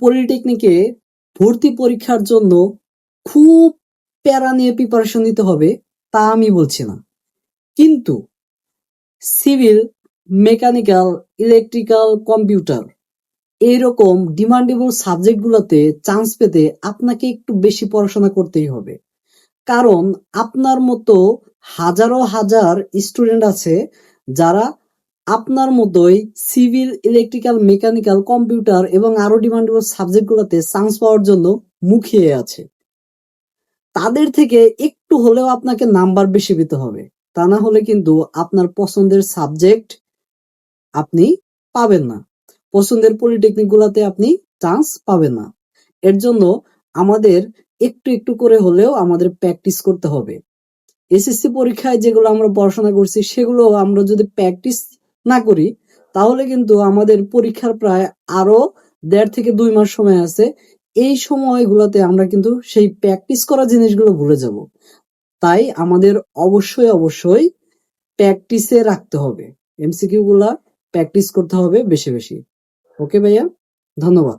পলিটেকনিকে ভর্তি পরীক্ষার জন্য খুব প্যারা নিয়ে প্রিপারেশন নিতে হবে তা আমি বলছি না, কিন্তু সিভিল, মেকানিক্যাল, ইলেকট্রিক্যাল, কম্পিউটার এইরকম ডিমান্ডেবল সাবজেক্টগুলোতে চান্স পেতে আপনাকে একটু বেশি পড়াশোনা করতেই হবে। কারণ আপনার মতো হাজারো হাজার স্টুডেন্ট আছে যারা আপনার মতোই সিভিল, ইলেকট্রিক্যাল, মেকানিক্যাল, কম্পিউটার এবং আরো ডিমান্ডেবল সাবজেক্টগুলোতে চান্স পাওয়ার জন্য মুখিয়ে আছে। তাদের থেকে একটু হলেও আপনাকে নাম্বার বেশি পেতে হবে, তা না হলে কিন্তু আপনার পছন্দের সাবজেক্ট আপনি পাবেন না, পছন্দের পলিটেকনিক গুলাতে আপনি চান্স পাবেন না। এর জন্য আমাদের একটু একটু করে হলেও আমাদের প্র্যাকটিস করতে হবে। এসএসসি পরীক্ষায় যেগুলো আমরা পড়াশোনা করছি সেগুলো আমরা যদি প্র্যাকটিস না করি তাহলে কিন্তু আমাদের পরীক্ষার প্রায় আরো 1.5 থেকে 2 মাস সময় আছে। এই সময়গুলোতে আমরা কিন্তু সেই প্র্যাকটিস করা জিনিসগুলো ভুলে যাব। তাই আমাদের অবশ্যই প্র্যাকটিসে রাখতে হবে, এমসিকিউ গুলা প্র্যাকটিস করতে হবে বেশি বেশি। ওকে ভাইয়া, ধন্যবাদ।